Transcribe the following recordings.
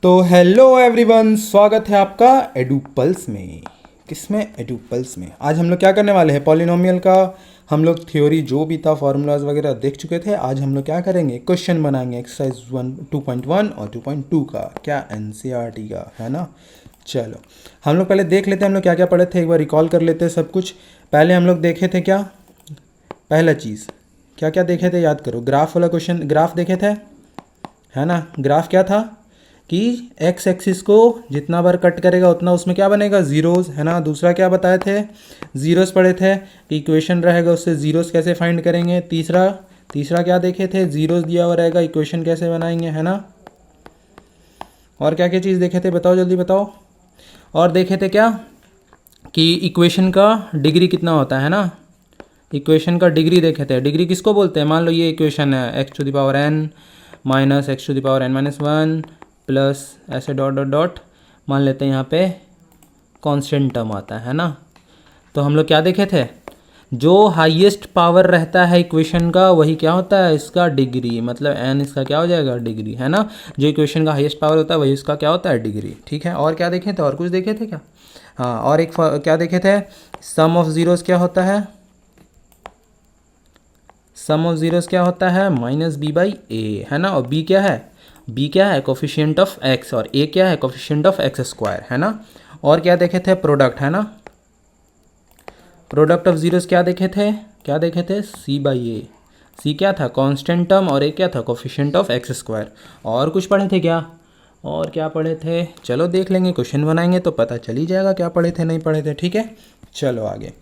तो hello everyone, स्वागत है आपका एडुपल्स में। किसमें? एडुपल्स में। आज हम लोग क्या करने वाले हैं? पॉलिनोमियल का हम लोग थ्योरी जो भी था, फार्मूलाज वगैरह देख चुके थे। आज हम लोग क्या करेंगे? क्वेश्चन बनाएंगे एक्सरसाइज 2.1 और 2.2 का, क्या एनसीईआरटी का, है ना। चलो हम लोग पहले देख लेते हैं हम लोग क्या क्या पढ़े थे, एक बार रिकॉल कर लेते हैं सब कुछ। पहले हम लोग देखे थे क्या? पहला चीज़ क्या क्या देखे थे, याद करो। ग्राफ वाला क्वेश्चन, ग्राफ देखे थे, है ना। ग्राफ क्या था कि एक्स एक्सिस को जितना बार कट करेगा उतना उसमें क्या बनेगा? ज़ीरोज़, है ना। दूसरा क्या बताए थे? ज़ीरोज़ पढ़े थे कि इक्वेशन रहेगा उससे ज़ीरोज़ कैसे फाइंड करेंगे। तीसरा क्या देखे थे? ज़ीरोज़ दिया हुआ रहेगा, इक्वेशन कैसे बनाएंगे, है ना। और क्या क्या चीज़ देखे थे, बताओ जल्दी बताओ। और देखे थे क्या कि इक्वेशन का डिग्री कितना होता है ना। इक्वेशन का डिग्री देखे थे। डिग्री किसको बोलते हैं? मान लो ये इक्वेशन है x to the power n minus x to the power n minus one plus ऐसे डॉट डॉट डॉट, मान लेते हैं यहाँ पे कांस्टेंट टर्म आता है ना। तो हम लोग क्या देखे थे? जो हाईएस्ट पावर रहता है इक्वेशन का वही क्या होता है? इसका डिग्री, मतलब एन इसका क्या हो जाएगा? डिग्री, है ना। जो इक्वेशन का हाईएस्ट पावर होता है वही इसका क्या होता है? डिग्री, ठीक है। और क्या देखे थे? और कुछ देखे थे क्या? हाँ, और एक क्या देखे थे? सम ऑफ ज़ीरोज़ क्या होता है? सम ऑफ ज़ीरोज़ क्या होता है? माइनस बी बाई ए, है ना। और बी क्या है? बी क्या है? कोफिशिएंट ऑफ एक्स, और ए क्या है? कोफिशिएंट ऑफ एक्स स्क्वायर, है ना। और क्या देखे थे? प्रोडक्ट, है ना। प्रोडक्ट ऑफ जीरोस क्या देखे थे? क्या देखे थे? सी बाई ए। सी क्या था? कांस्टेंट टर्म, और ए क्या था? Coefficient of x square. और कुछ पढ़े थे क्या? और क्या पढ़े थे? चलो देख लेंगे, क्वेश्चन बनाएंगे तो पता चल ही जाएगा क्या पढ़े थे नहीं पढ़े थे, ठीक है। चलो आगे।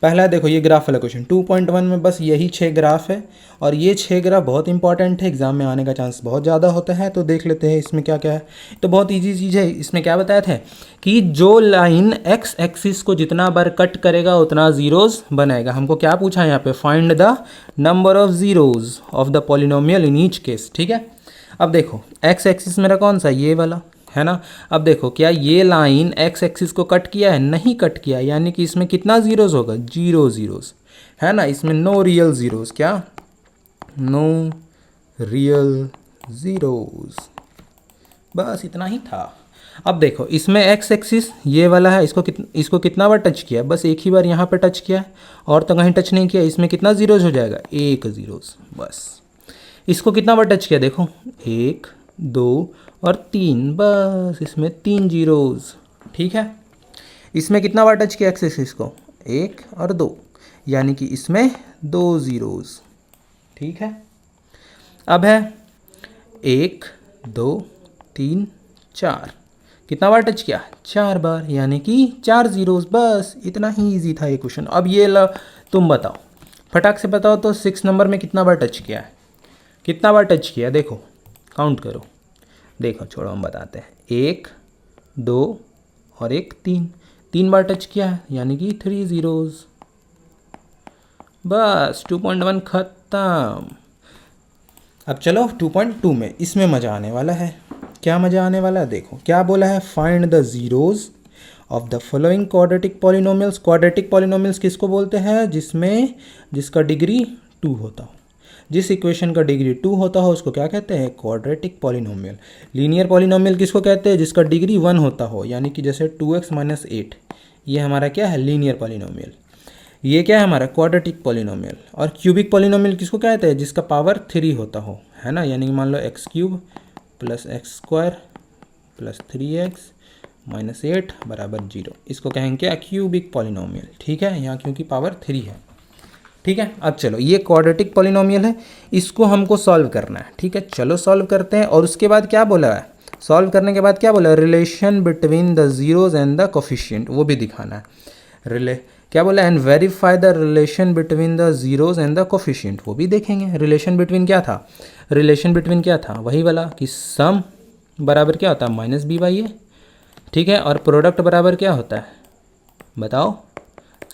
पहला देखो ये ग्राफ वाला क्वेश्चन 2.1 में बस यही 6 ग्राफ है, और ये 6 ग्राफ बहुत इंपॉर्टेंट है, एग्जाम में आने का चांस बहुत ज़्यादा होता है। तो देख लेते हैं इसमें क्या क्या है। तो बहुत इजी चीज़ है। इसमें क्या बताया था कि जो लाइन एक्स एक्सिस को जितना बार कट करेगा उतना ज़ीरोज़ बनाएगा। हमको क्या पूछा है यहाँ पे? Find the number of zeros of the polynomial in each case, ठीक है। अब देखो एक्स एक्सिस मेरा कौन सा? ये वाला, है ना। अब देखो क्या ये लाइन एक्स एक्सिस को कट किया है? नहीं कट किया, यानी कि इसमें कितना ज़ीरोज़ होगा? 0 ज़ीरोज़, है ना। इसमें नो रियल ज़ीरोज़, क्या? नो रियल ज़ीरोज़, बस इतना ही था। अब देखो इसमें एक्स एक्सिस ये वाला है, इसको कितना बार टच किया? बस एक ही बार यहाँ पे टच किया है, और तो कहीं टच नहीं किया। इसमें कितना ज़ीरोज़ हो जाएगा? 1 ज़ीरोज़, बस। इसको कितना बार टच किया? देखो 1 2 और 3, बस इसमें 3 ज़ीरोज़, ठीक है। इसमें कितना बार टच किया एक्स एक्सिस को? 1 और 2, यानी कि इसमें 2 ज़ीरोज़, ठीक है। अब है 1 2 3 4, कितना बार टच किया? 4 बार, यानी कि 4 ज़ीरोज़, बस इतना ही ईजी था ये क्वेश्चन। अब ये ला, तुम बताओ, फटाक से बताओ तो 6 नंबर में कितना बार टच किया है? कितना बार टच किया? देखो काउंट करो। देखो छोड़ो, हम बताते हैं। 1 2 और 1 3, 3 बार टच किया है, यानी कि 3 ज़ीरोज़, बस 2.1 ख़त्म। अब चलो 2.2 में, इसमें मज़ा आने वाला है। क्या मज़ा आने वाला है? देखो क्या बोला है? Find the zeros of the following quadratic polynomials. Quadratic polynomials किसको बोलते हैं? जिसका डिग्री 2 होता हो। जिस इक्वेशन का डिग्री 2 होता हो उसको क्या कहते हैं? Quadratic polynomial. लीनियर पॉलिनोमियल किसको कहते हैं? जिसका डिग्री 1 होता हो, यानी कि जैसे 2x माइनस 8, ये हमारा क्या है? Linear polynomial. ये क्या है? हमारा क्वाड्रेटिक पॉलिनोमियल। और क्यूबिक पॉलिनोमियल किसको कहते हैं? जिसका पावर 3 होता हो, है ना। यानी कि मान लो x cube plus x square plus 3x minus 8 बराबर 0, इसको कहेंगे क्या? क्यूबिक पॉलिनोमियल, ठीक है। यहाँ क्योंकि पावर 3 है, ठीक है। अब चलो ये क्वाड्रेटिक पॉलिनोमियल है, इसको हमको सॉल्व करना है, ठीक है। चलो सॉल्व करते हैं। और उसके बाद क्या बोला है? सॉल्व करने के बाद क्या बोला? Relation between the zeros and the coefficient, वो भी दिखाना है। क्या बोला? And verify the relation between the zeros and the coefficient, वो भी देखेंगे। रिलेशन बिटवीन क्या था? रिलेशन बिटवीन क्या था? वही वाला कि सम बराबर क्या होता है? माइनस बी बाई ए, ठीक है। और प्रोडक्ट बराबर क्या होता है? बताओ,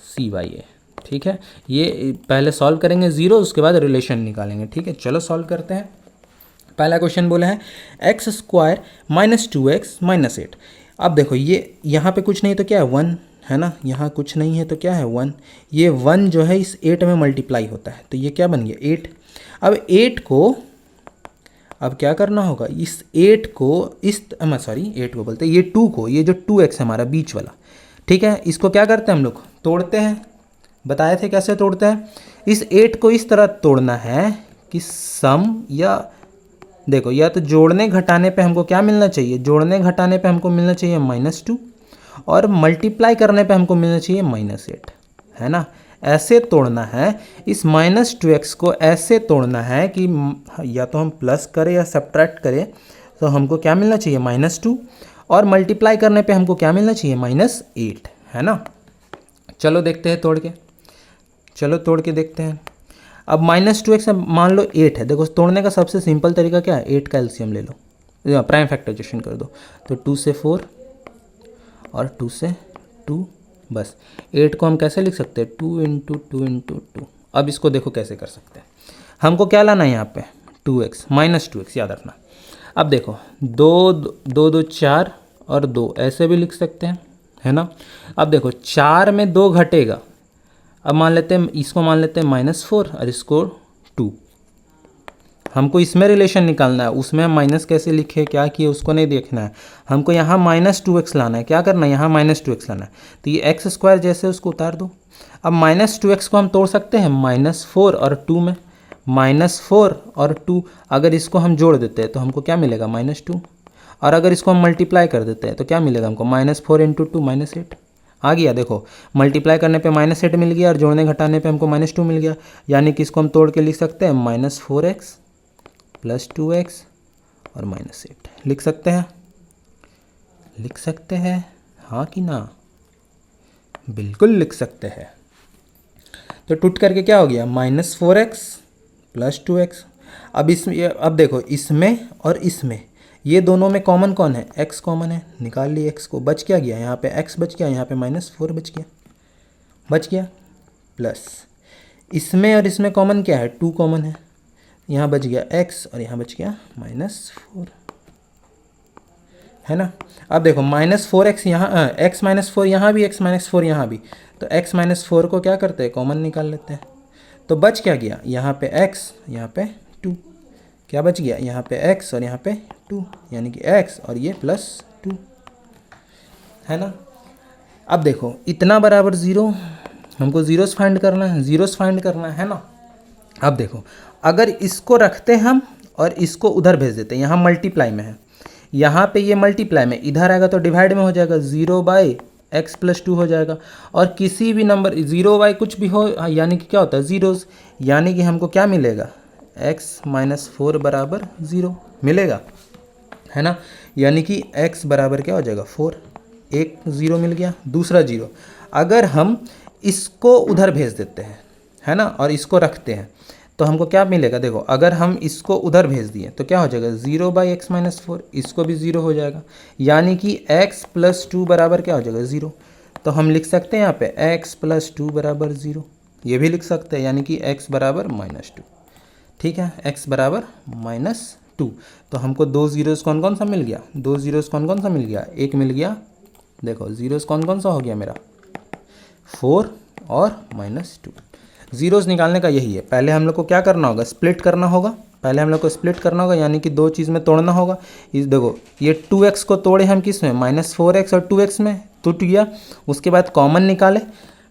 सी बाई ए, ठीक है। ये पहले सॉल्व करेंगे ज़ीरो, उसके बाद रिलेशन निकालेंगे, ठीक है। चलो सॉल्व करते हैं। पहला क्वेश्चन बोला है x square minus 2x minus 8। अब देखो ये यहाँ पे कुछ नहीं तो क्या है? 1, है ना। यहाँ कुछ नहीं है तो क्या है? 1। ये 1 जो है इस 8 में मल्टीप्लाई होता है, तो ये क्या बन गया? 8। अब 8 को अब क्या करना होगा, इस 8 को इस सॉरी 8 को बोलते हैं, ये 2 को, ये जो 2x है हमारा बीच वाला, ठीक है, इसको क्या करते हैं हम लोग, तोड़ते हैं। बताए थे कैसे तोड़ते हैं। इस 8 को इस तरह तोड़ना है कि सम, या देखो, या तो जोड़ने घटाने पे हमको क्या मिलना चाहिए, जोड़ने घटाने पे हमको मिलना चाहिए -2 और मल्टीप्लाई करने पे हमको मिलना चाहिए -8, है ना। ऐसे तोड़ना है, इस -2x को ऐसे तोड़ना है कि या तो हम प्लस करें या सब्ट्रैक्ट करें, तो हमको क्या मिलना चाहिए -2 और मल्टीप्लाई करने पे हमको क्या मिलना चाहिए -8, है ना। चलो देखते हैं तोड़ के, चलो तोड़ के देखते हैं। अब -2x मान लो 8 है, देखो तोड़ने का सबसे सिंपल तरीका क्या है, 8 का एलसीएम ले लो, प्राइम फैक्टराइजेशन कर दो, तो 2 से 4 और 2 से 2, बस 8 को हम कैसे लिख सकते हैं, 2 × 2 × 2। अब इसको देखो कैसे कर सकते हैं, हमको क्या लाना है यहाँ पे 2x, -2x याद रखना। अब देखो 2 2 2 4 और 2 ऐसे भी लिख सकते हैं, है ना। अब देखो 4 में 2 घटेगा, अब मान लेते हैं इसको, मान लेते हैं -4 और इसको 2, हमको इसमें रिलेशन निकालना है, उसमें हम माइनस कैसे लिखे क्या किए उसको नहीं देखना है, हमको यहाँ -2x लाना है। क्या करना है, यहाँ -2x लाना है, तो ये x² जैसे उसको उतार दो। अब -2x को हम तोड़ सकते हैं -4 और 2 में, -4 और 2 अगर इसको हम जोड़ देते हैं तो हमको क्या मिलेगा -2, और अगर इसको हम मल्टीप्लाई कर देते हैं तो क्या मिलेगा हमको, -4 × 2 -8 आ गया। देखो मल्टीप्लाई करने पे -8 मिल गया और जोड़ने घटाने पे हमको -2 मिल गया, यानी कि इसको हम तोड़ के लिख सकते हैं -4x + 2x और -8 लिख सकते हैं, लिख सकते हैं, हाँ कि ना, बिल्कुल लिख सकते हैं। तो टूट करके क्या हो गया, -4x + 2x। अब अब देखो इसमें और इसमें, ये दोनों में कॉमन कौन है, x कॉमन है, निकाल लिए x को, बच क्या गया, यहाँ पे x बच गया, यहाँ पे -4 बच गया, प्लस इसमें और इसमें कॉमन क्या है, 2 कॉमन है, यहाँ बच गया x और यहाँ बच गया -4, है ना। अब देखो -4x यहाँ, x -4 यहाँ भी, x -4 यहाँ भी, तो x -4 को क्या करते हैं, कॉमन निकाल लेते हैं, तो बच क्या गया, यहाँ पे x, यहाँ पे 2, क्या बच गया, यहाँ पे x और यहाँ पे 2, यानी कि x और ये +2, है ना। अब देखो इतना बराबर 0, हमको जीरोस फाइंड करना है, जीरोस फाइंड करना है ना। अब देखो अगर इसको रखते हम और इसको उधर भेज देते हैं, यहाँ मल्टीप्लाई में है, यहाँ पे ये मल्टीप्लाई में, इधर आएगा तो डिवाइड में हो जाएगा, 0/x + 2 हो जाएगा, और किसी भी नंबर 0/, कुछ भी हो, यानी कि क्या होता है जीरोस, यानी कि हमको क्या मिलेगा, x -4 = 0 मिलेगा, है ना। यानी कि x बराबर क्या हो जाएगा 4, एक 0 मिल गया, दूसरा 0। अगर हम इसको उधर भेज देते हैं, है ना, और इसको रखते हैं तो हमको क्या मिलेगा, देखो अगर हम इसको उधर भेज दिए तो क्या हो जाएगा, 0/x -4, इसको भी 0 हो जाएगा, यानी कि x + 2 बराबर क्या हो जाएगा 0। तो हम लिख सकते हैं यहाँ पे x + 2 = 0, ये भी लिख सकते हैं, यानी कि x बराबर -2, ठीक है, x बराबर -2। तो हमको 2 जीरोस कौन कौन सा मिल गया, 2 जीरोस कौन कौन सा मिल गया, एक मिल गया, देखो जीरोस कौन कौन सा हो गया मेरा, 4 और -2। जीरोस निकालने का यही है, पहले हम लोग को क्या करना होगा, स्प्लिट करना होगा, पहले हम लोग को स्प्लिट करना होगा, यानी कि 2 चीज़ में तोड़ना होगा। इस देखो ये 2x को तोड़े हम किस में, -4x और 2x में टूट गया, उसके बाद कॉमन निकाले,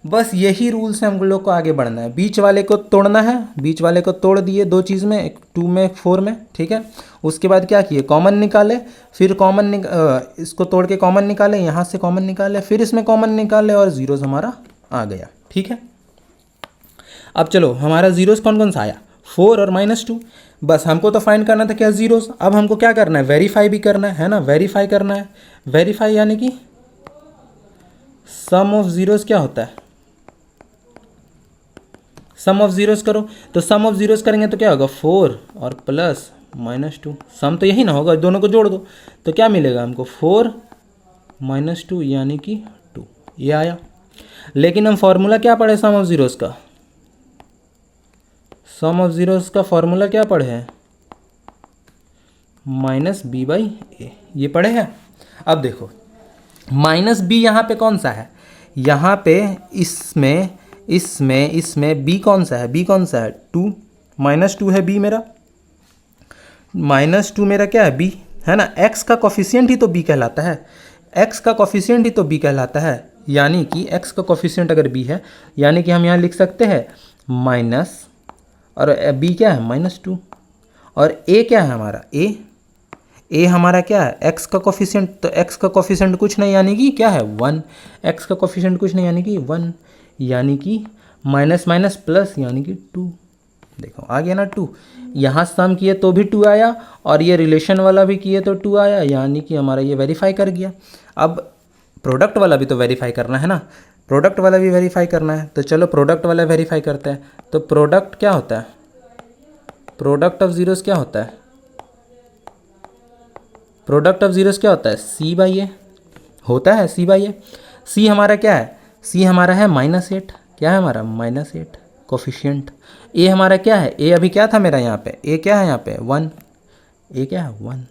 बस यही रूल से हम लोग को आगे बढ़ना है। बीच वाले को तोड़ना है, बीच वाले को तोड़ दिए 2 चीज़ में, 2 में 4 में, ठीक है। उसके बाद क्या किए, कॉमन निकाले, फिर इसको तोड़ के कॉमन निकाले, यहाँ से कॉमन निकाले, फिर इसमें कॉमन निकाले और जीरोस हमारा आ गया, ठीक है। अब चलो हमारा जीरोस कौन कौन सा आया, 4 और -2, बस हमको तो फाइंड करना था क्या जीरोस। अब हमको क्या करना है, वेरीफाई भी करना है ना, वेरीफाई करना है। वेरीफाई यानी कि सम ऑफ जीरोस क्या होता है, सम ऑफ जीरोस करो, तो सम ऑफ जीरोस करेंगे तो क्या होगा, 4 और प्लस -2, सम तो यही ना होगा, दोनों को जोड़ दो तो क्या मिलेगा हमको, 4 -2 यानी कि 2, ये आया। लेकिन हम फॉर्मूला क्या पढ़े सम ऑफ जीरोस का, सम ऑफ जीरोस का फॉर्मूला क्या पढ़े हैं, -b/a, ये पढ़े हैं। अब देखो -b यहाँ पे कौन सा है, यहाँ पे इसमें b कौन सा है, b कौन सा है, 2, -2 है b मेरा, -2 मेरा क्या है, b है ना। x का कोफिशिएंट ही तो b कहलाता है, x का कोफिशिएंट ही तो b कहलाता है, यानी कि x का कोफिशिएंट अगर b है यानी कि हम यहाँ लिख सकते हैं माइनस, और b क्या है -2, और a क्या है हमारा a हमारा क्या है x का कोफिशिएंट, तो x का कोफिशिएंट कुछ नहीं यानी कि क्या है 1, x का कोफिशिएंट कुछ नहीं यानी कि 1, यानी कि माइनस माइनस प्लस यानी कि 2। देखो आ गया ना 2, यहाँ सम किए तो भी 2 आया, और ये रिलेशन वाला भी किए तो 2 आया, यानी कि हमारा ये वेरीफाई कर गया। अब प्रोडक्ट वाला भी तो वेरीफाई करना है ना, प्रोडक्ट वाला भी वेरीफाई करना है, तो चलो प्रोडक्ट वाला वेरीफाई करते हैं। तो प्रोडक्ट क्या होता है, प्रोडक्ट ऑफ जीरोस क्या होता है, प्रोडक्ट ऑफ जीरोस क्या होता है, c बाई ए होता है, c बाई ए। सी हमारा क्या है, सी हमारा है -8, क्या है हमारा -8 कोफिशिएंट। ए हमारा क्या है, ए अभी क्या था मेरा यहाँ पे, ए क्या है यहाँ पे 1, ए क्या है 1,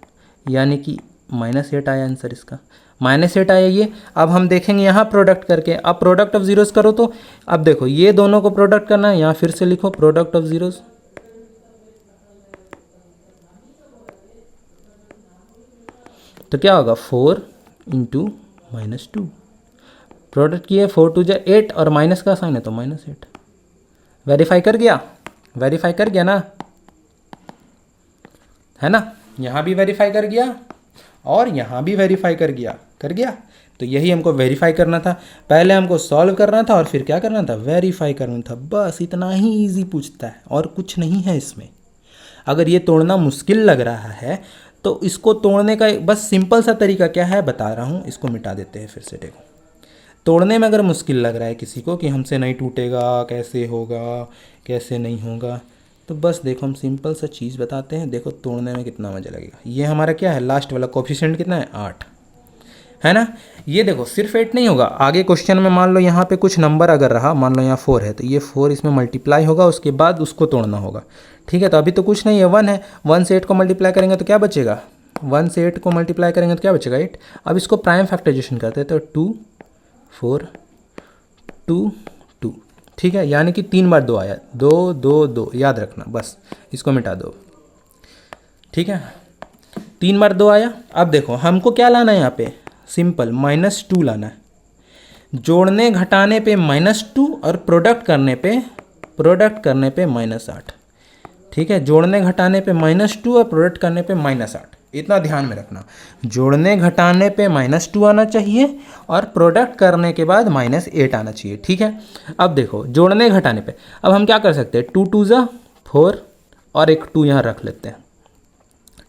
यानी कि -8 आया आंसर इसका, -8 आया ये। अब हम देखेंगे यहाँ प्रोडक्ट करके, अब प्रोडक्ट ऑफ जीरोस करो तो अब देखो ये दोनों को प्रोडक्ट करना है, यहाँ फिर से लिखो प्रोडक्ट ऑफ जीरोस, तो क्या होगा 4 इंटू -2, प्रोडक्ट किए 4 2 जा 8, और माइनस का साइन है तो -8। वेरीफाई कर गया, वेरीफाई कर गया ना, है ना, यहाँ भी वेरीफाई कर गया और यहाँ भी वेरीफाई कर गया, कर गया। तो यही हमको वेरीफाई करना था, पहले हमको सॉल्व करना था और फिर क्या करना था, वेरीफाई करना था, बस इतना ही इजी पूछता है और कुछ नहीं है इसमें। अगर ये तोड़ना मुश्किल लग रहा है तो इसको तोड़ने का बस सिंपल सा तरीका क्या है बता रहा हूँ, इसको मिटा देते हैं फिर से। देखो तोड़ने में अगर मुश्किल लग रहा है किसी को कि हमसे नहीं टूटेगा, कैसे होगा, कैसे नहीं होगा, तो बस देखो हम सिंपल सा चीज़ बताते हैं, देखो तोड़ने में कितना मज़ा लगेगा। ये हमारा क्या है, लास्ट वाला कोफिशिएंट कितना है 8, है ना। ये देखो सिर्फ 8 नहीं होगा, आगे क्वेश्चन में मान लो यहाँ पे कुछ नंबर अगर रहा, मान लो यहाँ 4 है तो ये 4 इसमें मल्टीप्लाई होगा, उसके बाद उसको तोड़ना होगा, ठीक है। तो अभी तो कुछ नहीं है, 1 है, 1 से 8 को मल्टीप्लाई करेंगे तो क्या बचेगा, 1 से 8 को मल्टीप्लाई करेंगे तो क्या बचेगा 8। अब इसको प्राइम फैक्टराइजेशन करते हैं तो 2 4 2 2, ठीक है, यानी कि 3 बार 2 आया, 2 2 2, याद रखना, बस इसको मिटा दो, ठीक है। 3 बार 2 आया। अब देखो हमको क्या लाना है यहाँ पे, सिंपल -2 लाना है, जोड़ने घटाने पे -2 और प्रोडक्ट करने पे -8, ठीक है। जोड़ने घटाने पे -2 और प्रोडक्ट करने पे -8, इतना ध्यान में रखना, जोड़ने घटाने पे -2 आना चाहिए और प्रोडक्ट करने के बाद -8 आना चाहिए, ठीक है। अब देखो जोड़ने घटाने पे अब हम क्या कर सकते हैं, 2 2 जा 4 और एक 2 यहाँ रख लेते हैं,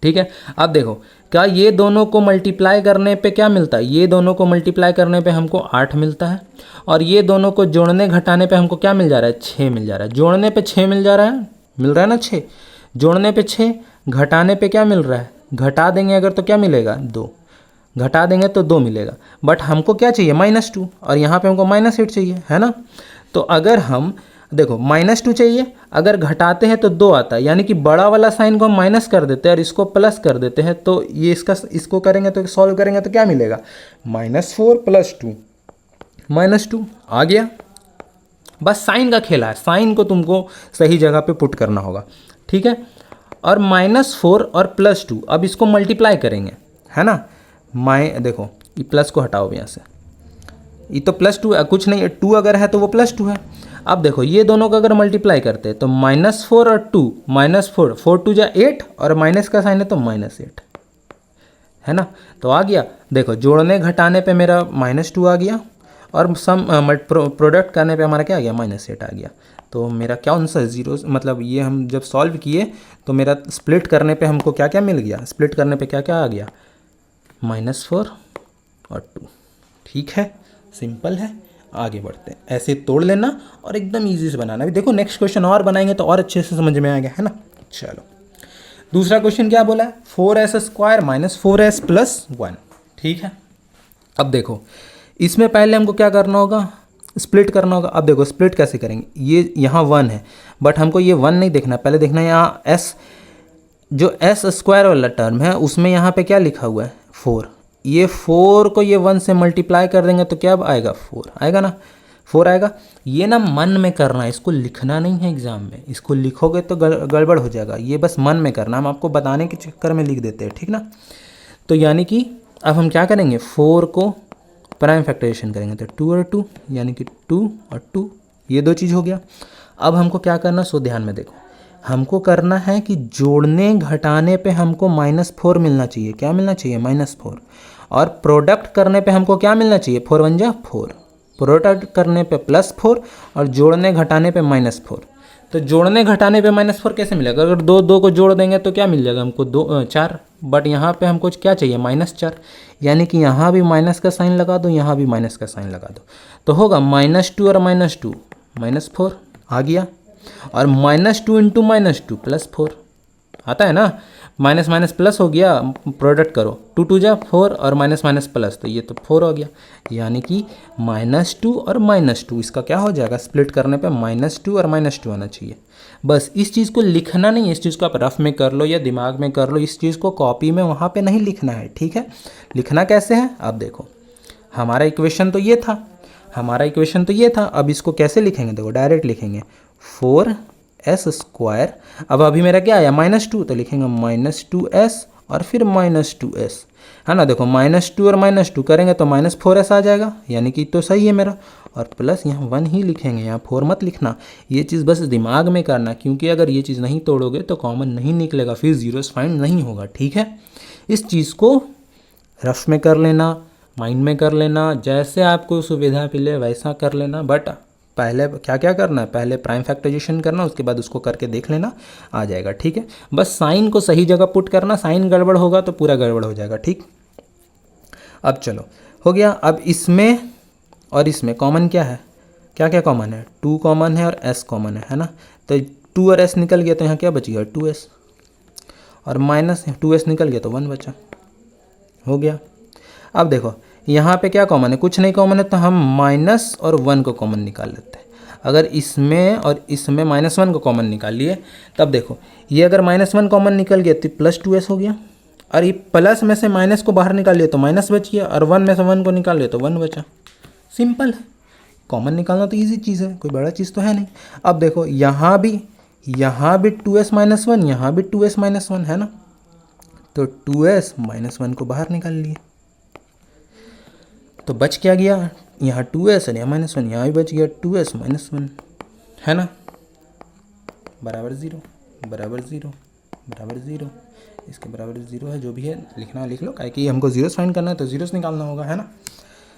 ठीक है। अब देखो क्या ये दोनों को मल्टीप्लाई करने पे क्या मिलता है, ये दोनों को मल्टीप्लाई करने पे हमको 8 मिलता है, और ये दोनों को जोड़ने घटाने पे हमको क्या मिल जा रहा है, 6 मिल जा रहा है। जोड़ने पे 6 मिल रहा है ना 6, जोड़ने पे 6, घटाने पे क्या मिल रहा है, घटा देंगे अगर तो क्या मिलेगा 2, घटा देंगे तो 2 मिलेगा, बट हमको क्या चाहिए -2, और यहाँ पे हमको -8 चाहिए, है ना। तो अगर हम देखो -2 चाहिए, अगर घटाते हैं तो 2 आता है, यानी कि बड़ा वाला साइन को हम माइनस कर देते हैं और इसको प्लस कर देते हैं, तो ये इसको करेंगे तो सॉल्व करेंगे तो क्या मिलेगा, -4 + 2 -2 आ गया। बस साइन का खेला है, साइन को तुमको सही जगह पे पुट करना होगा, ठीक है। और -4 और +2 अब इसको मल्टीप्लाई करेंगे, है ना। देखो ये प्लस को हटाओ यहाँ से, ये तो +2 है, कुछ नहीं, 2 अगर है तो वो +2 है। अब देखो ये दोनों का अगर मल्टीप्लाई करते हैं तो -4 और 2, -4 4 2 जा 8 और माइनस का साइन है तो -8, है ना। तो आ गया, देखो जोड़ने घटाने पे मेरा -2 आ गया और सम प्रोडक्ट करने पे हमारा क्या आ गया, -8 आ गया। तो मेरा क्या आंसर जीरो, मतलब ये हम जब सॉल्व किए तो मेरा स्प्लिट करने पे हमको क्या क्या मिल गया, स्प्लिट करने पे क्या क्या आ गया, -4 और 2, ठीक है, सिंपल है। आगे बढ़ते हैं, ऐसे तोड़ लेना और एकदम इजी से बनाना। अभी देखो नेक्स्ट क्वेश्चन और बनाएंगे तो और अच्छे से समझ में आएगा, है ना। चलो दूसरा क्वेश्चन क्या बोला है, 4s² - 4s + 1, ठीक है। अब देखो इसमें पहले हमको क्या करना होगा, स्प्लिट करना होगा। अब देखो स्प्लिट कैसे करेंगे, ये यहाँ 1 है बट हमको ये 1 नहीं देखना, पहले देखना है यहाँ s, जो s² वाला टर्म है उसमें यहाँ पे क्या लिखा हुआ है 4, ये 4 को ये 1 से मल्टीप्लाई कर देंगे तो क्या आएगा 4 आएगा ना। 4 आएगा। ये ना मन में करना है, इसको लिखना नहीं है एग्जाम में, इसको लिखोगे तो गड़बड़ हो जाएगा। ये बस मन में करना, हम आपको बताने के चक्कर में लिख देते हैं, ठीक ना। तो यानी कि अब हम क्या करेंगे, 4 को प्राइम फैक्टराइजेशन करेंगे तो 2 और 2 यानी कि 2 और 2, ये दो चीज़ हो गया। अब हमको क्या करना, सो ध्यान में देखो, हमको करना है कि जोड़ने घटाने पे हमको -4 मिलना चाहिए। क्या मिलना चाहिए, -4। और प्रोडक्ट करने पे हमको क्या मिलना चाहिए, 4 1 जा 4। प्रोडक्ट करने पे +4 और जोड़ने घटाने पे -4। तो जोड़ने घटाने पे -4 कैसे मिलेगा, अगर दो दो को जोड़ देंगे तो क्या मिल जाएगा हमको, 2 4। बट यहाँ पे हमको क्या चाहिए, -4, यानी कि यहाँ भी माइनस का साइन लगा दो, यहाँ भी माइनस का साइन लगा दो, तो होगा -2 और -2 -4 आ गया। और -2 इंटू -2 +4 आता है ना, माइनस माइनस प्लस हो गया, प्रोडक्ट करो, 2 2 जा 4 और माइनस माइनस प्लस, तो ये तो 4 हो गया। यानी कि -2 और -2 इसका क्या हो जाएगा, स्प्लिट करने पे -2 और -2 आना चाहिए। बस इस चीज़ को लिखना नहीं है, इस चीज़ को आप रफ में कर लो या दिमाग में कर लो, इस चीज़ को कॉपी में वहाँ पे नहीं लिखना है, ठीक है। लिखना कैसे है, आप देखो, हमारा इक्वेशन तो ये था, हमारा इक्वेशन तो ये था। अब इसको कैसे लिखेंगे, देखो डायरेक्ट लिखेंगे 4s²। अब अभी मेरा क्या आया, -2, तो लिखेंगे -2s और फिर -2s, है ना। देखो -2 और -2 करेंगे तो -4s आ जाएगा, यानी कि तो सही है मेरा। और प्लस यहाँ 1 ही लिखेंगे, यहाँ 4 मत लिखना। ये चीज़ बस दिमाग में करना, क्योंकि अगर ये चीज़ नहीं तोड़ोगे तो कॉमन नहीं निकलेगा, फिर जीरोस फाइंड नहीं होगा, ठीक है। इस चीज़ को रफ में कर लेना, माइंड में कर लेना, जैसे आपको सुविधा मिले वैसा कर लेना। बट पहले क्या क्या करना है, पहले प्राइम फैक्टराइजेशन करना, उसके बाद उसको करके देख लेना, आ जाएगा, ठीक है। बस साइन को सही जगह पुट करना, साइन गड़बड़ होगा तो पूरा गड़बड़ हो जाएगा, ठीक। अब चलो हो गया। अब इसमें और इसमें कॉमन क्या है, क्या क्या कॉमन है, 2 कॉमन है और s कॉमन है ना। तो 2 और s निकल गया तो यहाँ क्या बच गया, 2s, और माइनस 2s निकल गया तो 1 बचा, हो गया। अब देखो यहाँ पे क्या कॉमन है, कुछ नहीं कॉमन है, तो हम माइनस और 1 को कॉमन निकाल लेते हैं। अगर इसमें और इसमें -1 को कॉमन निकाल लिए, तब देखो ये अगर -1 कॉमन निकल गया तो +2s हो गया, और ये प्लस में से माइनस को बाहर निकाल लिया तो माइनस बच गया, और 1 में से 1 को निकाल लिया तो 1 बचा। सिंपल है, कॉमन निकालना तो ईजी चीज़ है, कोई बड़ा चीज़ तो है नहीं। अब देखो यहाँ भी 2s - 1, यहाँ भी 2s - 1 है ना, तो 2s - 1 को बाहर निकाल लिए तो बच क्या गया, यहाँ 2s और यहाँ -1, यहाँ भी बच गया 2s - 1, है ना, बराबर 0 बराबर 0 बराबर 0, इसके बराबर 0 है, जो भी है लिखना लिख लो, काहे कि हमको जीरोस फाइंड करना है तो जीरोस निकालना होगा, है ना।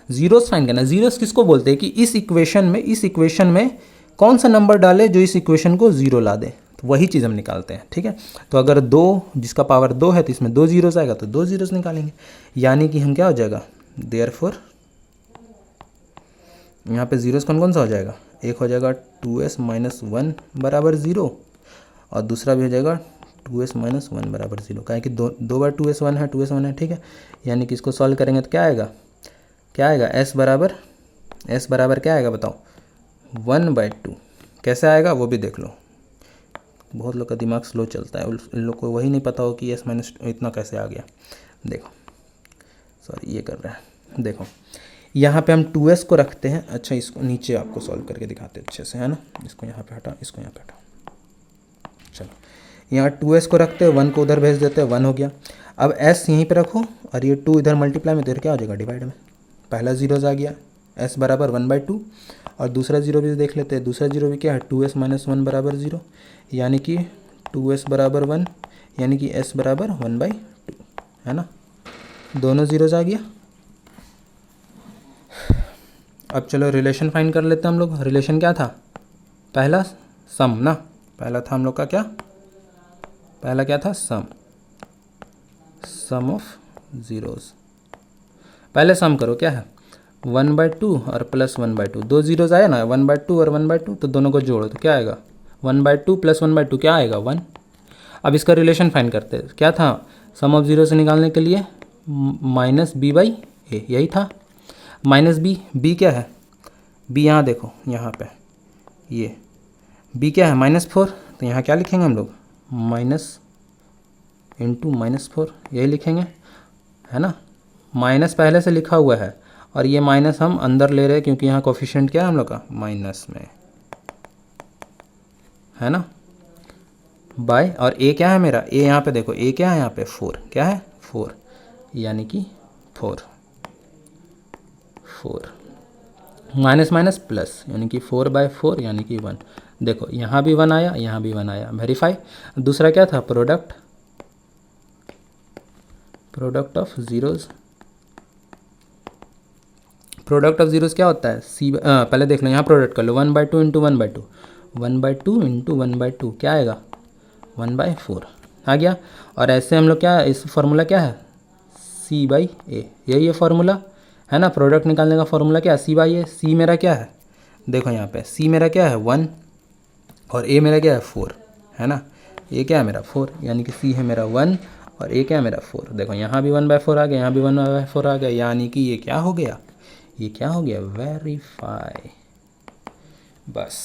जीरोस फाइंड करना, जीरोस किसको बोलते हैं कि इस इक्वेशन में कौन सा नंबर डाले जो इस इक्वेशन को 0 ला दे, तो वही चीज़ हम निकालते हैं, ठीक है। तो अगर 2 जिसका पावर 2 है तो इसमें 2 जीरोस आएगा तो 2 जीरोस निकालेंगे, यानी कि हम क्या हो जाएगा, देयरफॉर यहाँ पे जीरोस कौन कौन सा हो जाएगा, एक हो जाएगा 2s - 1 बराबर 0, और दूसरा भी हो जाएगा 2s - 1 बराबर 0, काहे कि दो बार 2s 1 है, 2s 1 है, ठीक है। यानी कि इसको सॉल्व करेंगे तो क्या आएगा, s बराबर क्या आएगा बताओ, 1/2। कैसे आएगा वो भी देख लो, बहुत लोग का दिमाग स्लो चलता है, उन लोग को वही नहीं पता हो कि s - इतना कैसे आ गया। देखो सॉरी ये कर रहा है, देखो यहाँ पे हम 2s को रखते हैं, अच्छा इसको नीचे आपको सॉल्व करके दिखाते हैं अच्छे से, है ना। इसको यहाँ पे हटा, इसको यहाँ पे हटा, चलो यहाँ 2s को रखते हैं, 1 को उधर भेज देते हैं, 1 हो गया। अब s यहीं पे रखो और ये 2 इधर मल्टीप्लाई में, तो इधर क्या हो जाएगा, डिवाइड में, पहला जीरोस आ गया, s बराबर 1/2, और दूसरा जीरो भी देख लेते हैं, दूसरा जीरो भी क्या है, 2s - 1 बराबर 0, यानी कि 2s बराबर 1, यानी कि s बराबर 1/2, है ना, दोनों जीरोस आ गया। अब चलो रिलेशन फाइंड कर लेते हैं हम लोग। रिलेशन क्या था, पहला सम ना, पहला था हम लोग का क्या, पहला क्या था, सम ऑफ जीरोस। पहले सम करो, क्या है 1/2 और प्लस 1/2, 2 जीरोस आया ना, 1/2 और 1/2, तो दोनों को जोड़ो तो क्या आएगा, 1/2 प्लस 1/2 क्या आएगा, 1। अब इसका रिलेशन फाइंड करते हैं, क्या था, सम ऑफ जीरो से निकालने के लिए -b/a, यही था, -b क्या है, b यहाँ देखो, यहाँ पे ये b क्या है, -4, तो यहाँ क्या लिखेंगे हम लोग, माइनस इंटू -4, यही लिखेंगे, है ना। माइनस पहले से लिखा हुआ है और ये माइनस हम अंदर ले रहे हैं क्योंकि यहाँ कोफिशिएंट क्या है हम लोग का माइनस में, है ना, बाय। और ए क्या है मेरा, ए यहाँ पे देखो, ए क्या है यहाँ पे 4, क्या है 4, यानी कि 4 माइनस माइनस प्लस यानी कि 4/4 यानी कि 1। देखो यहाँ भी 1 आया, यहाँ भी 1 आया, वेरीफाई। दूसरा क्या था, product of zeros. Product of zeros क्या होता है, सी पहले देख लो, यहाँ प्रोडक्ट कर लो, 1/2 इंटू 1/2, 1/2 इंटू 1/2 क्या आएगा 1/4 आ गया। और ऐसे हम लोग क्या, इस फार्मूला क्या है C/A, यही है फार्मूला, है ना। प्रोडक्ट निकालने का फार्मूला क्या है C/A। सी मेरा क्या है, देखो यहाँ पे सी मेरा क्या है 1 और ए मेरा क्या है 4, है ना। ये क्या है मेरा 4, यानी कि सी है मेरा 1 और ए क्या है मेरा 4। देखो यहाँ भी 1/4 आ गया, यहाँ भी 1/4 आ गया, यानी कि ये क्या हो गया, ये क्या हो गया वेरीफाई। बस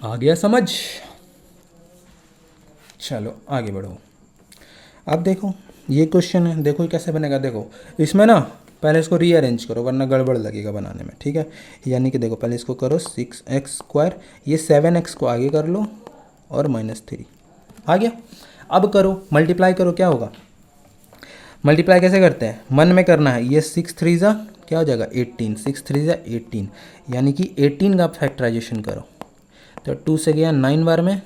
आ गया समझ। चलो आगे बढ़ो। अब देखो ये क्वेश्चन है, देखो कैसे बनेगा। देखो इसमें ना पहले इसको रीअरेंज करो वरना गड़बड़ लगेगा बनाने में, ठीक है। यानी कि देखो पहले इसको करो 6x², ये 7x को आगे कर लो और -3 आ गया। अब करो मल्टीप्लाई करो, क्या होगा, मल्टीप्लाई कैसे करते हैं, मन में करना है। ये 6 3 जा क्या हो जाएगा 18, 6 3 जा 18, यानी कि 18 का फैक्टराइजेशन करो तो 2 से गया 9 बार में,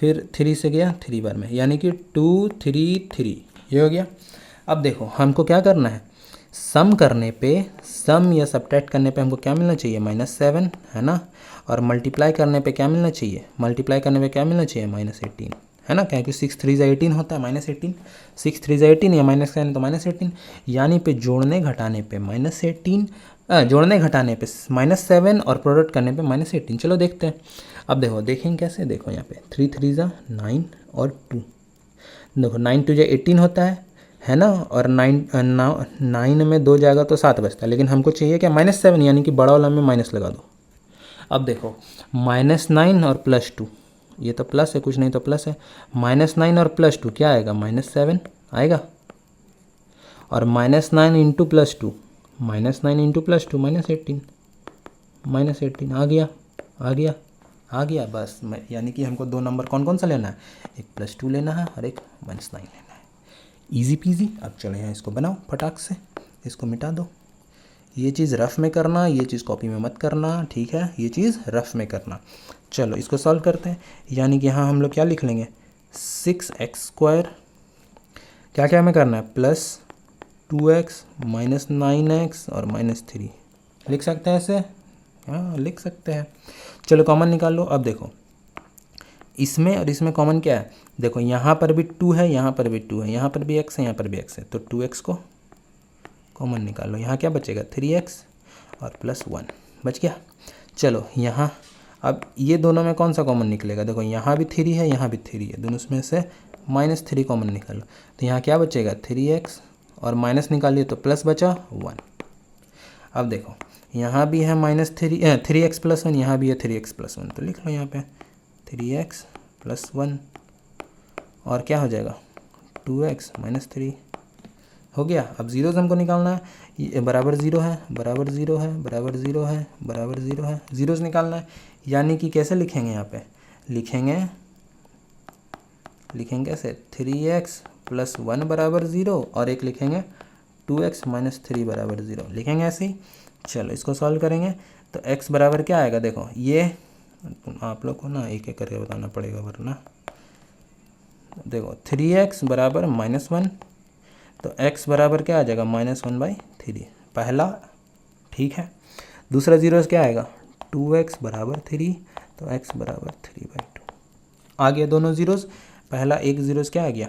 फिर 3 से गया 3 बार में, यानी कि 2 3 3 ये हो गया। अब देखो हमको क्या करना है, सम करने पे, सम या सब्ट्रैक्ट करने पे हमको क्या मिलना चाहिए -7, है ना। और मल्टीप्लाई करने पे क्या मिलना चाहिए, मल्टीप्लाई करने पे क्या मिलना चाहिए -18, है ना, क्योंकि 6 3 जा 18 होता है -18, 6 3 जा 18 या -7 तो -18, यानी पे जोड़ने घटाने पे -18, जोड़ने घटाने पे -7 और प्रोडक्ट करने पे -18। चलो देखते हैं। अब देखो देखेंगे कैसे, देखो यहाँ पे 3 3 जा 9 और 2, देखो 9 2 जा 18 होता है ना। और 9 में 2 जाएगा तो 7 बचता है, लेकिन हमको चाहिए क्या -7, यानी कि बड़ा वाला में माइनस लगा दो। अब देखो -9 और +2, ये तो प्लस है, कुछ नहीं तो प्लस है, -9 और +2 क्या आएगा -7 आएगा। और -9 इंटू +2, -9 इंटू +2 -18 आ गया, आ गया, आ गया। बस यानी कि हमको 2 नंबर कौन कौन सा लेना है, एक +2 लेना है और एक -9 लेना है। Easy PG. अब चलो यहाँ इसको बनाओ फटाक से, इसको मिटा दो। ये चीज़ रफ में करना, ये चीज़ कॉपी में मत करना, ठीक है, ये चीज़ रफ में करना। चलो इसको सॉल्व करते हैं। यानी कि यहाँ हम लोग क्या लिख लेंगे 6x², क्या क्या हमें करना है +2x -9x और -3 लिख सकते हैं ऐसे, हाँ लिख सकते हैं। चलो कॉमन निकाल लो। अब देखो इसमें और इसमें कॉमन क्या है, देखो यहाँ पर भी 2 है, यहाँ पर भी 2 है, यहाँ पर भी x है, यहाँ पर भी x है, तो 2x को कॉमन निकाल लो। यहाँ क्या बचेगा 3x और +1 बच गया। चलो यहाँ अब ये दोनों में कौन सा कॉमन निकलेगा, देखो यहाँ भी 3 है, यहाँ भी 3 है, दोनों में से -3 कॉमन निकालो तो यहाँ क्या बचेगा 3x और माइनस निकालिए तो प्लस बचा 1। अब देखो यहाँ भी है -3x + 1, यहाँ भी है 3x + 1, तो लिख लो यहाँ पे 3x + 1 और क्या हो जाएगा 2x - 3 हो गया। अब जीरोज हमको निकालना है, ये बराबर 0 है, बराबर 0 है, बराबर 0 है, बराबर 0 है, जीरोज निकालना है। यानी कि कैसे लिखेंगे, यहाँ पे लिखेंगे कैसे 3x + 1 बराबर 0 और एक लिखेंगे 2x - 3 बराबर 0, लिखेंगे ऐसे ही। चलो इसको सॉल्व करेंगे तो x बराबर क्या आएगा, देखो ये आप लोग को ना एक एक करके बताना पड़ेगा वरना। देखो 3x बराबर -1, तो x बराबर क्या आ जाएगा -1/3 पहला, ठीक है। दूसरा जीरो क्या आएगा 2x बराबर 3, तो x बराबर 3/2 आ गया। दोनों जीरोस, पहला एक जीरोस क्या आ गया,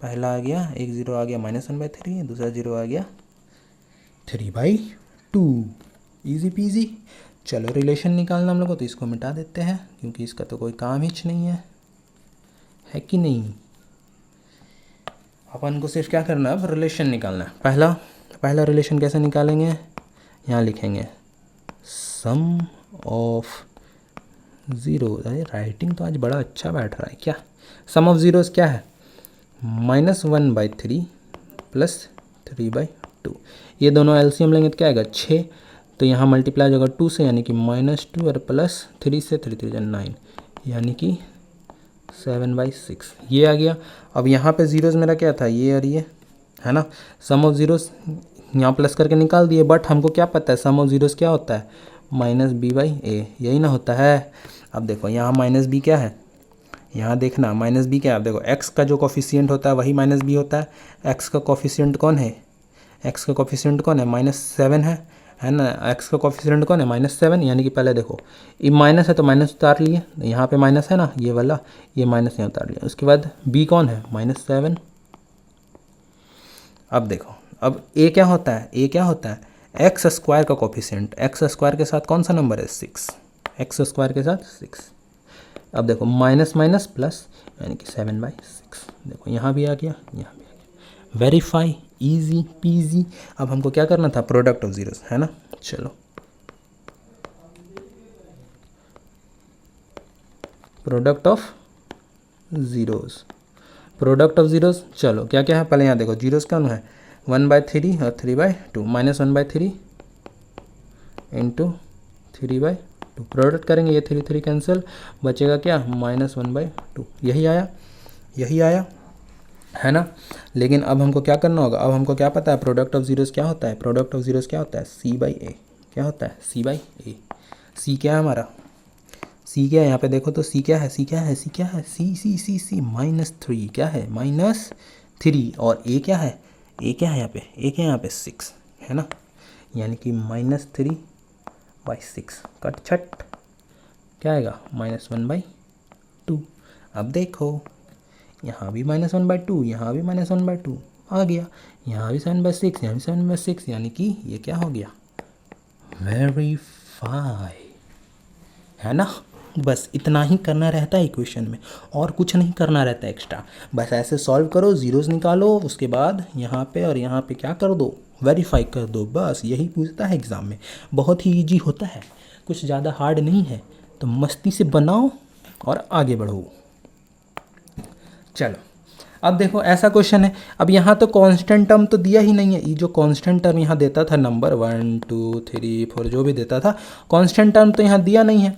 पहला आ गया एक ज़ीरो आ गया -1/3, दूसरा जीरो आ गया 3/2, इजी पीजी। चलो रिलेशन निकालना हम लोग को, तो इसको मिटा देते हैं क्योंकि इसका तो कोई काम ही नहीं है कि नहीं। अपन को सिर्फ क्या करना है, अब रिलेशन निकालना है। पहला रिलेशन कैसे निकालेंगे, यहाँ लिखेंगे सम ऑफ ज़ीरो। अरे राइटिंग तो आज बड़ा अच्छा बैठ रहा है क्या। सम ऑफ ज़ीरोज़ क्या है -1/3 प्लस 3/2। ये दोनों एलसीएम लेंगे तो क्या आएगा 6, तो यहाँ मल्टीप्लाई होगा 2 से यानी कि -2 और प्लस 3 से 3 3 9 यानी कि 7/6 ये आ गया। अब यहाँ पे जीरोस मेरा क्या था, ये और ये है ना, सम ऑफ जीरोस यहाँ प्लस करके निकाल दिए, बट हमको क्या पता है सम ऑफ जीरोस क्या होता है, -b/a, यही ना होता है। अब देखो यहाँ -b क्या है, यहाँ देखना -b क्या है। अब देखो x का जो कोफिशिएंट होता है वही -b होता है। x का कोफिशिएंट कौन है, x का कोफिशिएंट कौन है, -7 है ना। x का कोफिशिएंट कौन है, -7, यानी कि पहले देखो ये माइनस है तो माइनस उतार लिए, यहाँ पे माइनस है ना ये वाला, ये माइनस यहाँ उतार लिया। उसके बाद b कौन है, -7। अब देखो अब a क्या होता है, a क्या होता है, एक्स स्क्वायर का कोफिशिएंट, एक्स स्क्वायर के साथ कौन सा नंबर है, 6, एक्स स्क्वायर के साथ 6। अब देखो माइनस माइनस प्लस यानी कि 7/6। देखो यहाँ भी आ गया, यहाँ भी आ गया, वेरीफाई, इजी पीजी। अब हमको क्या करना था, प्रोडक्ट ऑफ जीरोस, है ना। चलो product of zeros, product of zeros. चलो क्या क्या है, पहले यहाँ देखो जीरोस कौन है, 1/3 और 3/2, -1/3 इंटू 3/2, प्रोडक्ट करेंगे ये 3 3 कैंसिल, बचेगा क्या, -1/2। यही आया, यही आया, है ना। लेकिन अब हमको क्या करना होगा, अब हमको क्या पता है प्रोडक्ट ऑफ जीरोस क्या होता है, प्रोडक्ट ऑफ जीरोस क्या होता है, c/a, क्या होता है, c/a। c क्या है हमारा, c क्या है, यहाँ पे देखो तो c क्या है, c क्या है, c क्या है, c -3 क्या है, -3, और a क्या है, a क्या है यहाँ पे, a क्या है यहाँ पे 6, है ना, यानी कि -3/6 कट छट क्या आएगा, -1/2। अब देखो यहाँ भी -1/2, यहाँ भी -1/2 आ गया, यहाँ भी 7/6, यहाँ भी 7/6, यानी कि ये क्या हो गया, वेरीफाई, है ना। बस इतना ही करना रहता है इक्वेशन में, और कुछ नहीं करना रहता है एक्स्ट्रा। बस ऐसे सॉल्व करो, जीरोस निकालो, उसके बाद यहाँ पे और यहाँ पे क्या कर दो, वेरीफाई कर दो। बस यही पूछता है एग्ज़ाम में, बहुत ही इजी होता है, कुछ ज़्यादा हार्ड नहीं है। तो मस्ती से बनाओ और आगे बढ़ो। चलो अब देखो ऐसा क्वेश्चन है, अब यहाँ तो कांस्टेंट टर्म तो दिया ही नहीं है, ये जो कांस्टेंट टर्म यहाँ देता था नंबर 1 2 3 4 जो भी देता था, कांस्टेंट टर्म तो यहाँ दिया नहीं है,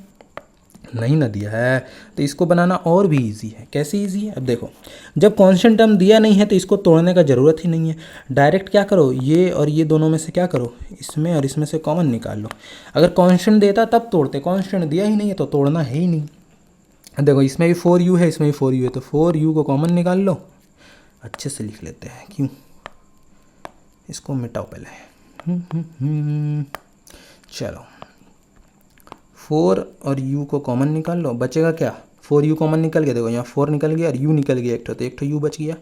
नहीं ना दिया है, तो इसको बनाना और भी इजी है। कैसे इजी है, अब देखो जब कांस्टेंट टर्म दिया नहीं है तो इसको तोड़ने का ज़रूरत ही नहीं है, डायरेक्ट क्या करो, ये और ये दोनों में से क्या करो, इसमें और इसमें से कॉमन निकाल लो। अगर कांस्टेंट देता तब तोड़ते, कांस्टेंट दिया ही नहीं है तो तोड़ना है ही नहीं। देखो इसमें भी 4u है, इसमें भी 4u है, तो 4u को कॉमन निकाल लो, अच्छे से लिख लेते हैं, क्यों, इसको मिटाओ पहले। चलो 4 और u को कॉमन निकाल लो, बचेगा क्या, 4u कॉमन निकल गया, देखो यहाँ 4 निकल गया और u निकल गया, एक तो u बच गया,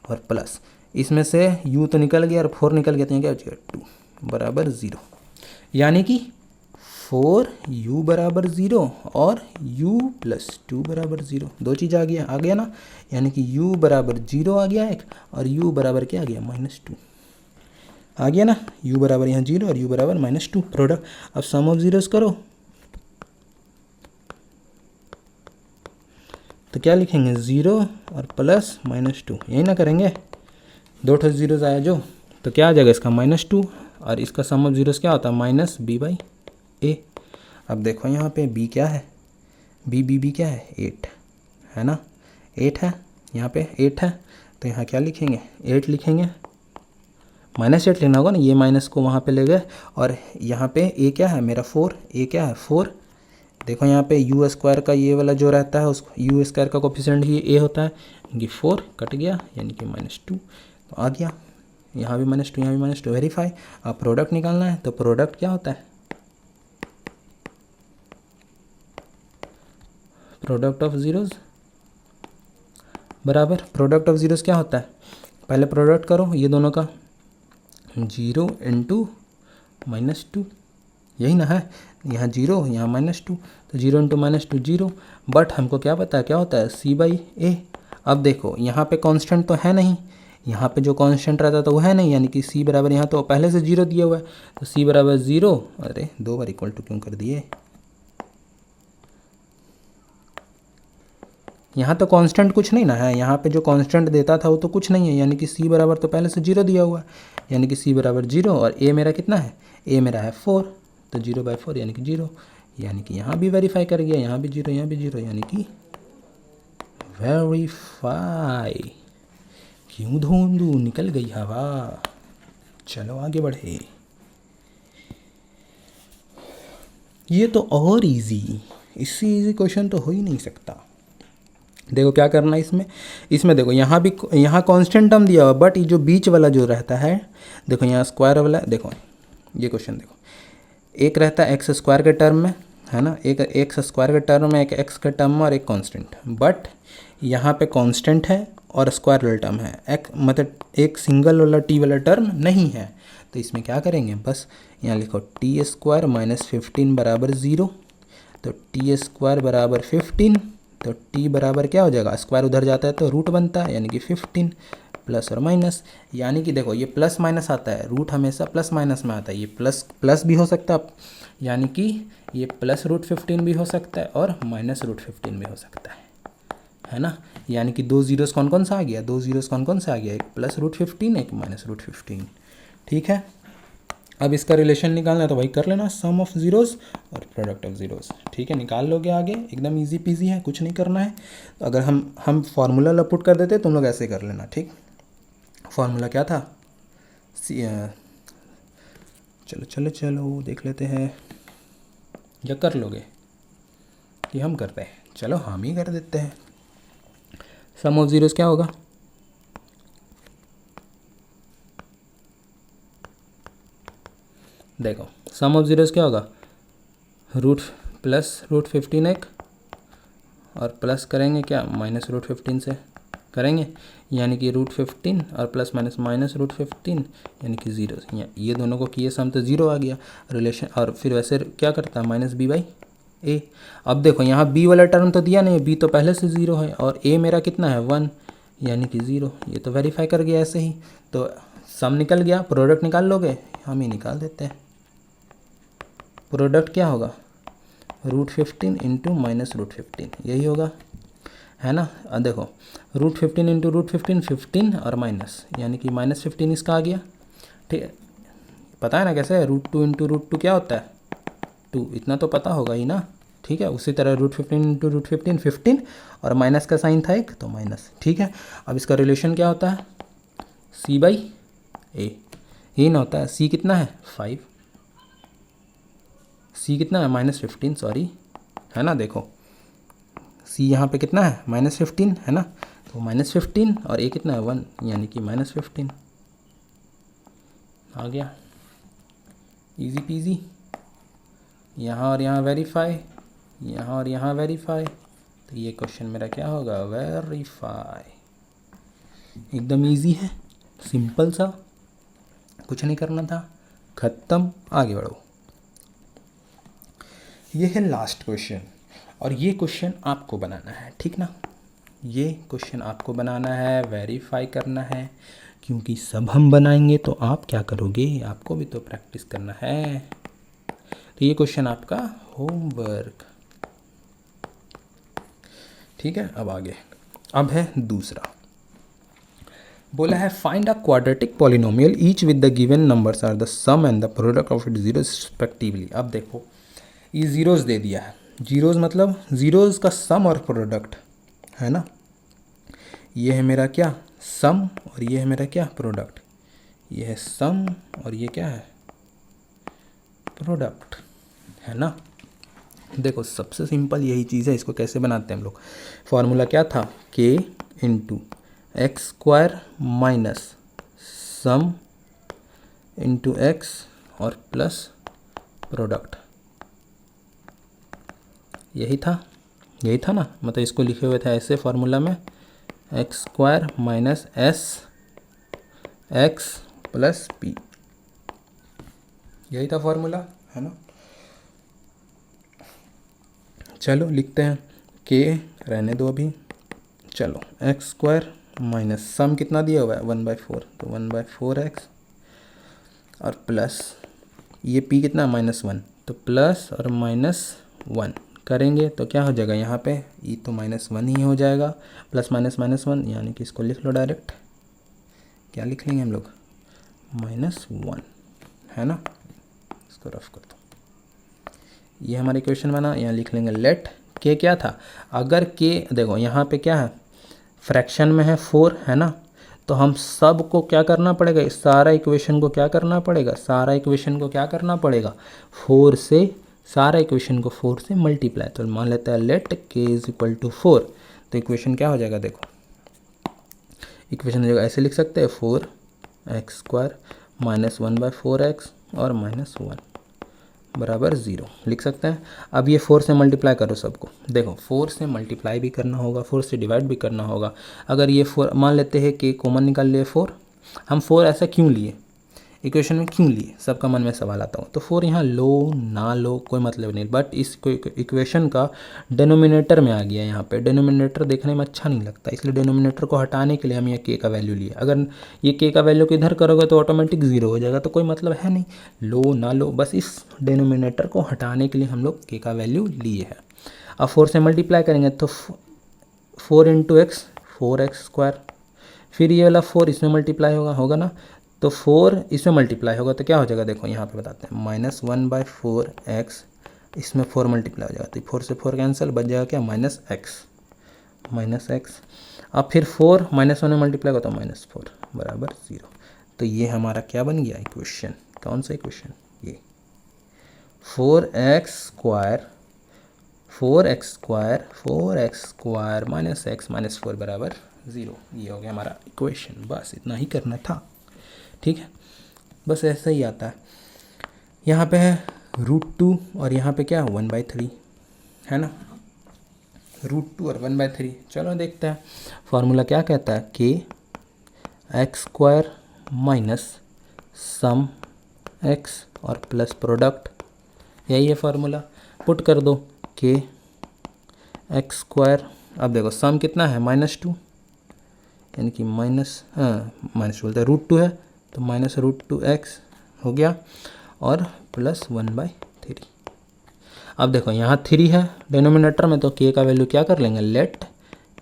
और प्लस इसमें से u तो निकल गया और 4 निकल गया, तो यहाँ क्या बच गया 2 बराबर 0, यानी कि 4u बराबर 0 और u प्लस 2 बराबर 0, दो चीज़ आ गया ना, यानी कि u बराबर 0 आ गया एक, और u बराबर क्या आ गया, -2 आ गया ना, u बराबर यहाँ 0 और u बराबर -2 प्रोडक्ट। अब सम ऑफ जीरोस करो, तो क्या लिखेंगे, 0 और प्लस -2, यही ना करेंगे, दो ठो जीरोस आया जो, तो क्या आ जाएगा इसका -2, और इसका सम ऑफ जीरोस क्या होता है, -b/a। अब देखो यहाँ पे b क्या है, b क्या है, 8 है ना, 8 है, यहाँ पे 8 है, तो यहाँ क्या लिखेंगे, 8 लिखेंगे, -8 लिखना होगा ना, ये माइनस को वहाँ पे ले गए, और यहाँ पे a क्या है मेरा 4, a क्या है 4, देखो यहाँ पे यू स्क्वायर का ये वाला जो रहता है उसको, यू स्क्वायर का कोफिशिएंट ही a होता है, ये 4 कट गया यानी कि -2, तो आ गया, यहाँ भी -2 यहाँ भी -2, वेरीफाई। अब प्रोडक्ट निकालना है, तो प्रोडक्ट क्या होता है, प्रोडक्ट ऑफ जीरोस बराबर, प्रोडक्ट ऑफ जीरोस क्या होता है, पहले प्रोडक्ट करो ये दोनों का, 0 इंटू -2, यही ना है, यहाँ 0 यहाँ -2, तो 0 इंटू -2 0, बट हमको क्या पता है क्या होता है, c/a। अब देखो यहाँ पे कांस्टेंट तो है नहीं, यहाँ पे जो कांस्टेंट रहता था वो है नहीं, यानी कि c बराबर, यहाँ तो पहले से 0 दिया हुआ है, तो c बराबर 0, अरे 2 बार इक्वल टू क्यों कर दिए, यहाँ तो कांस्टेंट कुछ नहीं ना है, यहाँ पे जो कांस्टेंट देता था वो तो कुछ नहीं है, यानी कि c बराबर तो पहले से 0 दिया हुआ है, यानी कि c बराबर 0 और a मेरा कितना है, a मेरा है 4, तो 0/4 यानी कि 0, यानी कि यहाँ भी वेरीफाई कर गया, यहाँ भी 0, यहाँ भी 0, यानी कि वेरीफाई। क्यों धुंधू निकल गई हवा। चलो आगे बढ़े। ये तो और इजी, इससे इजी क्वेश्चन तो हो ही नहीं सकता। देखो क्या करना है इसमें देखो यहाँ भी, यहाँ कांस्टेंट टर्म दिया हुआ, बट ये जो बीच वाला जो रहता है, देखो यहाँ स्क्वायर वाला, देखो ये क्वेश्चन देखो, एक रहता है एक्स स्क्वायर के टर्म में, है ना, एक एक्स स्क्वायर के टर्म में, एक एक्स के टर्म में और एक कांस्टेंट, बट यहाँ पे कांस्टेंट है और स्क्वायर वाला टर्म है, एक मतलब एक सिंगल वाला टी वाला टर्म नहीं है। तो इसमें क्या करेंगे, बस यहाँ लिखो टी स्क्वायर माइनस 15 बराबर 0, तो टी स्क्वायर बराबर 15, तो टी बराबर क्या हो जाएगा, स्क्वायर उधर जाता है तो रूट बनता है, यानी कि 15 प्लस और माइनस, यानी कि देखो ये प्लस माइनस आता है, रूट हमेशा प्लस माइनस में आता है, ये प्लस प्लस भी हो सकता है, यानी कि ये प्लस √15 भी हो सकता है और माइनस √15 भी हो सकता है ना, यानी कि 2 जीरोस कौन कौन सा आ गया, 2 जीरोस कौन कौन सा आ गया, एक प्लस √15 एक माइनस √15। ठीक है, अब इसका रिलेशन निकालना है तो भाई कर लेना, सम ऑफ ज़ीरोज़ और प्रोडक्ट ऑफ ज़ीरोज़। ठीक है, निकाल लोगे आगे, एकदम इजी पीजी है, कुछ नहीं करना है। तो अगर हम फार्मूला लपुट कर देते तुम लोग ऐसे कर लेना। ठीक, फार्मूला क्या था, चलो चलो चलो देख लेते हैं, या कर लोगे कि हम करते हैं, चलो हम ही कर देते हैं। सम ऑफ ज़ीरोज़ क्या होगा, देखो सम ऑफ ज़ीरोज़ क्या होगा, रूट प्लस √15 एक और प्लस करेंगे क्या माइनस √15 से करेंगे, यानी कि √15 और प्लस माइनस माइनस √15 यानी कि 0, ये दोनों को किए सम तो 0 आ गया रिलेशन, और फिर वैसे क्या करता है -b/a। अब देखो यहाँ b वाला टर्म तो दिया नहीं, b तो पहले से 0 है और a मेरा कितना है 1, यानी कि 0, ये तो वेरीफाई कर गया ऐसे ही, तो सम निकल गया। प्रोडक्ट निकाल लोगे, हम ही निकाल देते हैं। प्रोडक्ट क्या होगा, √15 इंटू माइनस √15, यही होगा, है ना। अब देखो √15 इंटू √15 15 और माइनस, यानी कि -15 इसका आ गया। ठीक है, पता है ना कैसे है, √2 इंटू √2 क्या होता है 2, इतना तो पता होगा ही ना। ठीक है, उसी तरह √15 इंटू √15 15 और माइनस का साइन था एक तो माइनस। ठीक है, अब इसका रिलेशन क्या होता है, c/a, यही ना होता है। c कितना है 5, c कितना है -15, सॉरी, है ना। देखो c यहाँ पे कितना है -15, है ना, तो -15 और a कितना है 1, यानी कि -15 आ गया, इजी पीजी। यहाँ और यहाँ वेरीफाई, यहाँ और यहाँ वेरीफाई, तो ये क्वेश्चन मेरा क्या होगा, वेरीफाई। एकदम इजी है, सिंपल सा, कुछ नहीं करना था, ख़त्म, आगे बढ़ो। ये है लास्ट क्वेश्चन और ये क्वेश्चन आपको बनाना है, ठीक ना, ये क्वेश्चन आपको बनाना है, वेरीफाई करना है, क्योंकि सब हम बनाएंगे तो आप क्या करोगे, आपको भी तो प्रैक्टिस करना है। तो ये क्वेश्चन आपका होमवर्क, ठीक है। अब आगे, अब है दूसरा, बोला है find a quadratic polynomial each with the given numbers are the sum and the product of it zeros respectively. अब देखो ये ज़ीरोस दे दिया है, ज़ीरोस मतलब ज़ीरोस का सम और प्रोडक्ट, है ना। ये है मेरा क्या सम और ये है मेरा क्या प्रोडक्ट, ये है सम और ये क्या है प्रोडक्ट, है ना। देखो सबसे सिंपल यही चीज़ है, इसको कैसे बनाते हैं हम लोग, फॉर्मूला क्या था, k into x square minus sum into x और प्लस प्रोडक्ट, यही था ना। मतलब इसको लिखे हुए थे ऐसे फॉर्मूला में, x square minus S x plus P, यही था फॉर्मूला, है ना। चलो लिखते हैं, के रहने दो अभी, चलो एक्स स्क्वायर माइनस सम कितना दिया हुआ है 1/4, तो 1/4x और प्लस ये p कितना -1, तो प्लस और -1 करेंगे तो क्या हो जाएगा यहाँ पे, ई तो -1 ही हो जाएगा, प्लस माइनस -1 यानी कि इसको लिख लो डायरेक्ट। क्या लिख लेंगे हम लोग, -1, है ना। इसको रफ कर दो, ये हमारी इक्वेशन बना। यहाँ लिख लेंगे लेट के क्या था, अगर के देखो यहाँ पे क्या है, फ्रैक्शन में है 4, है ना, तो हम सब को क्या करना पड़ेगा, इस सारा इक्वेशन को क्या करना पड़ेगा, सारा इक्वेशन को क्या करना पड़ेगा, 4 से, सारा इक्वेशन को 4 से मल्टीप्लाई। तो मान लेते हैं लेट के इज इक्वल टू 4, तो इक्वेशन क्या हो जाएगा, देखो इक्वेशन हो जाएगा, ऐसे लिख सकते हैं 4x² -1/4x और -1 बराबर 0 लिख सकते हैं। अब ये 4 से मल्टीप्लाई करो सबको, देखो 4 से मल्टीप्लाई भी करना होगा, 4 से डिवाइड भी करना होगा। अगर ये 4 मान लेते हैं कि कॉमन निकाल लिए 4, हम 4 ऐसा क्यों लिए, इक्वेशन में क्यों लिए, सबका मन में सवाल आता हो। तो 4 यहाँ लो ना लो कोई मतलब नहीं, बट इस इक्वेशन का डिनोमिनेटर में आ गया। यहाँ पे डिनोमिनेटर देखने में अच्छा नहीं लगता, इसलिए डिनोमिनेटर को हटाने के लिए हम ये के का वैल्यू लिए। अगर ये के का वैल्यू को इधर करोगे तो ऑटोमेटिक 0 हो जाएगा, तो कोई मतलब है नहीं, लो ना लो, बस इस डिनोमिनेटर को हटाने के लिए हम लोग के का वैल्यू लिए है। अब 4 से मल्टीप्लाई करेंगे तो 4 × x 4x², फिर ये वाला 4 इसमें मल्टीप्लाई होगा ना, तो 4 इसमें मल्टीप्लाई होगा तो क्या हो जाएगा, देखो यहाँ पे बताते हैं -1/4x, इसमें 4 मल्टीप्लाई हो जाएगा, तो 4 से 4 कैंसिल, बच जाएगा क्या, -x। अब फिर 4 -1 में मल्टीप्लाई होगा तो -4 बराबर 0। तो ये हमारा क्या बन गया इक्वेशन, कौन सा इक्वेशन, ये 4x² -x -4 बराबर 0, ये हो गया हमारा इक्वेशन। बस इतना ही करना था, ठीक है, बस ऐसा ही आता है। यहाँ पे है √2 और यहाँ पे क्या 1/3, है ना, √2 और 1/3। चलो देखते हैं फार्मूला क्या कहता है, के x² माइनस सम x और प्लस प्रोडक्ट, यही है फार्मूला, पुट कर दो के x²। अब देखो सम कितना है -2, यानी कि माइनस बोलते हैं √2 है तो -√2x हो गया, और प्लस 1/3। अब देखो यहाँ 3 है डिनोमिनेटर में, तो के का वैल्यू क्या कर लेंगे, लेट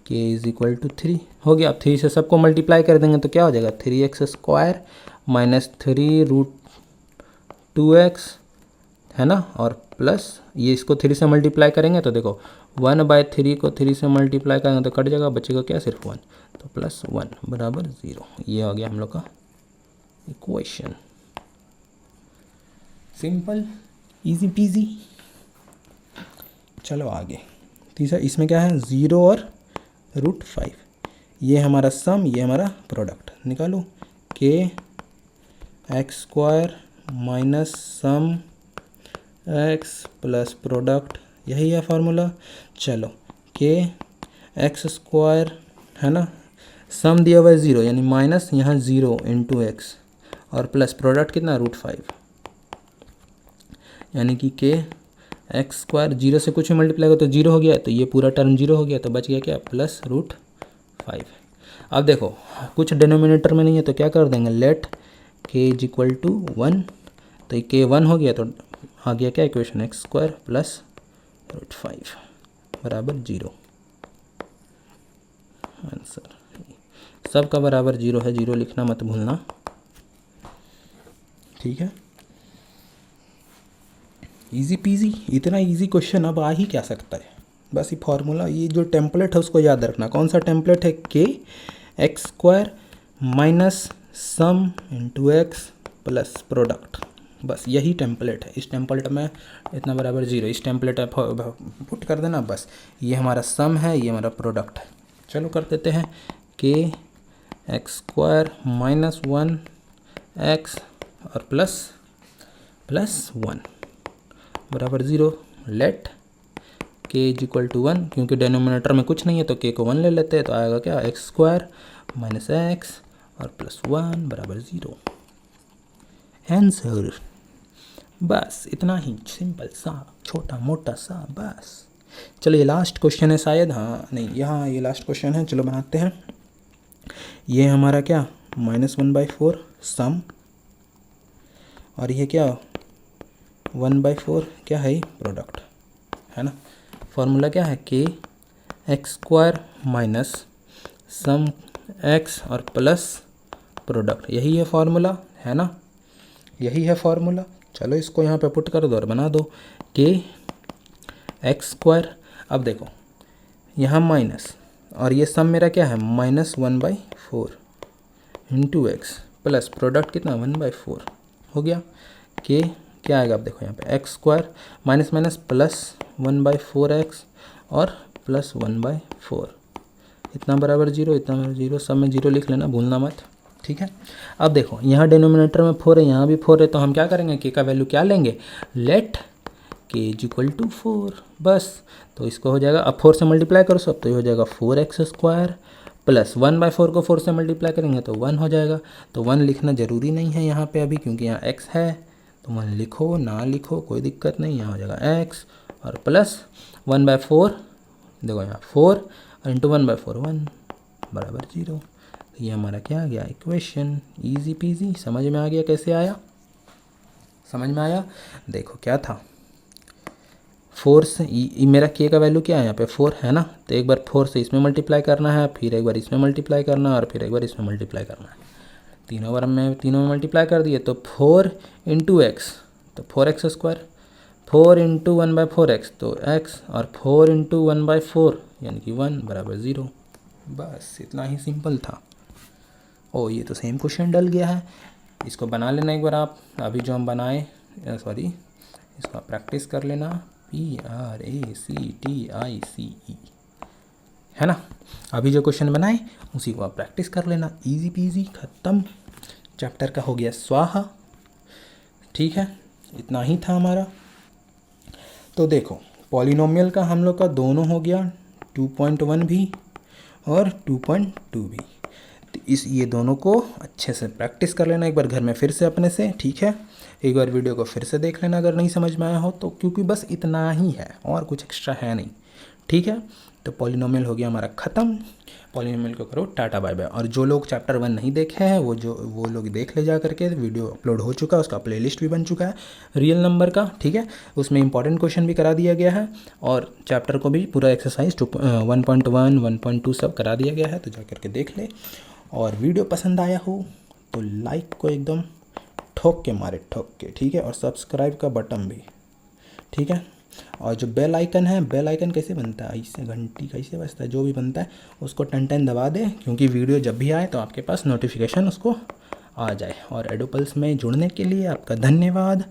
के इज इक्वल टू 3 हो गया। अब 3 से सबको मल्टीप्लाई कर देंगे तो क्या हो जाएगा, 3x² -3√2x, है ना, और प्लस ये इसको 3 से मल्टीप्लाई करेंगे तो देखो 1/3 को 3 से मल्टीप्लाई करेंगे तो कट जाएगा, बचेगा क्या, सिर्फ 1, तो +1 बराबर 0। ये हो गया हम लोग का इक्वेशन, सिंपल इजी पीजी। चलो आगे तीसरा, इसमें क्या है 0 और √5, ये हमारा सम, ये हमारा प्रोडक्ट, निकालो के x² minus sum x plus product, यही है फार्मूला। चलो के x², है ना, सम दिया हुआ है 0 यानी माइनस यहाँ 0 × x और प्लस प्रोडक्ट कितना √5, यानी कि के x² 0 से कुछ भी मल्टीप्लाई हो तो 0 हो गया, तो ये पूरा टर्म 0 हो गया, तो बच गया क्या, +√5। अब देखो कुछ डिनोमिनेटर में नहीं है तो क्या कर देंगे, लेट के इज इक्वल टू 1, तो ये के 1 हो गया तो आ गया क्या इक्वेशन, x² प्लस √5 बराबर 0। आंसर सबका बराबर 0 है, 0 लिखना मत भूलना, ठीक है। इजी पीजी, इतना इजी क्वेश्चन अब आ ही क्या सकता है, बस ये फार्मूला, ये जो टेम्पलेट है उसको याद रखना। कौन सा टेम्पलेट है, के x² minus sum × x plus product, बस यही टेम्पलेट है। इस टेम्पलेट में इतना बराबर 0, इस टेम्पलेट में पुट कर देना, बस ये हमारा सम है, ये हमारा प्रोडक्ट है। चलो कर देते हैं, के x² माइनस 1x और प्लस 1 बराबर 0, लेट के इज इक्वल टू 1, क्योंकि डिनोमिनेटर में कुछ नहीं है तो के को 1 ले लेते हैं, तो आएगा क्या, x² माइनस x और प्लस 1 बराबर 0। आंसर बस इतना ही, सिंपल सा, छोटा मोटा सा, बस। चलो ये लास्ट क्वेश्चन है शायद, हाँ नहीं, यहाँ ये लास्ट क्वेश्चन है, चलो बनाते हैं। ये हमारा क्या, -1/4 सम, और ये क्या 1/4 क्या है, प्रोडक्ट, है ना। फार्मूला क्या है, के x square minus sum x और प्लस प्रोडक्ट, यही है फार्मूला, है ना, यही है फार्मूला। चलो इसको यहाँ पे पुट कर दो और बना दो, के एक्स स्क्वायर। अब देखो यहाँ माइनस और ये सम मेरा क्या है, -1/4 इंटू एक्स प्लस प्रोडक्ट कितना 1/4 हो गया। के क्या आएगा, अब देखो यहाँ पे x square minus minus plus 1/4x और प्लस 1/4, इतना बराबर 0, इतना बराबर 0, सब में 0 लिख लेना, भूलना मत, ठीक है। अब देखो यहाँ डिनोमिनेटर में 4 है, यहाँ भी 4 है, तो हम क्या करेंगे, के का वैल्यू क्या लेंगे, लेट के इज इक्वल टू 4, बस। तो इसको हो जाएगा, अब 4 से मल्टीप्लाई करो सब, तो ये हो जाएगा 4x स्क्वायर प्लस 1/4 को 4 से मल्टीप्लाई करेंगे तो 1 हो जाएगा। तो 1 लिखना ज़रूरी नहीं है यहाँ पे अभी, क्योंकि यहाँ x है, तो 1 लिखो ना लिखो कोई दिक्कत नहीं, यहाँ हो जाएगा x और प्लस 1/4, देखो यहाँ 4 और इंटू 1/4 1 बराबर 0। तो ये हमारा क्या आ गया, इक्वेशन, इजी पीजी, समझ में आ गया कैसे आया, समझ में आया। देखो क्या था, 4 से मेरा के का वैल्यू क्या है यहाँ पे 4 है ना, तो एक बार 4 से इसमें मल्टीप्लाई करना है, फिर एक बार इसमें मल्टीप्लाई करना है और फिर एक बार इसमें मल्टीप्लाई करना है। तीनों बार में तीनों में मल्टीप्लाई कर दिए तो 4 इंटू एक्स, तो 4x स्क्वायर, 4 इंटू 1/4x तो x और 4 इंटू 1/4 यानी कि 1 बराबर 0, बस इतना ही सिंपल था। ओ ये तो सेम क्वेश्चन डल गया है, इसको बना लेना एक बार आप, अभी जो हम बनाए सॉरी इसको आप प्रैक्टिस कर लेना, PRACTICE, है ना। अभी जो क्वेश्चन बनाए उसी को आप प्रैक्टिस कर लेना, इजी पीजी, ख़त्म, चैप्टर का हो गया स्वाहा, ठीक है। इतना ही था हमारा। तो देखो पॉलिनोमियल का हम लोग का दोनों हो गया, 2.1 भी और 2.2 भी। तो ये दोनों को अच्छे से प्रैक्टिस कर लेना एक बार घर में फिर से अपने से, ठीक है। एक बार वीडियो को फिर से देख लेना अगर नहीं समझ में आया हो तो, क्योंकि बस इतना ही है और कुछ एक्स्ट्रा है नहीं, ठीक है। तो पॉलिनोमियल हो गया हमारा ख़त्म, पॉलिनोमियल को करो टाटा बाय बाय। और जो लोग चैप्टर 1 नहीं देखे हैं वो लोग देख ले जा करके, वीडियो अपलोड हो चुका है, उसका प्लेलिस्ट भी बन चुका है रियल नंबर का, ठीक है। उसमें इंपॉर्टेंट क्वेश्चन भी करा दिया गया है और चैप्टर को भी पूरा एक्सरसाइज 1.1 1.2 सब करा दिया गया है, तो जा करके देख ले। और वीडियो पसंद आया हो तो लाइक को एकदम ठोक के मारे, ठोक के, ठीक है। और सब्सक्राइब का बटन भी, ठीक है। और जो बेल आइकन है, बेल आइकन कैसे बनता है, इससे घंटी कैसे बजता है, जो भी बनता है उसको टन दबा दे, क्योंकि वीडियो जब भी आए तो आपके पास नोटिफिकेशन उसको आ जाए। और एडोपल्स में जुड़ने के लिए आपका धन्यवाद,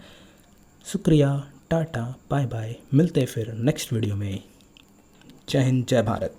शुक्रिया, टाटा बाय बाय, मिलते हैं फिर नेक्स्ट वीडियो में। जय हिंद, जय भारत।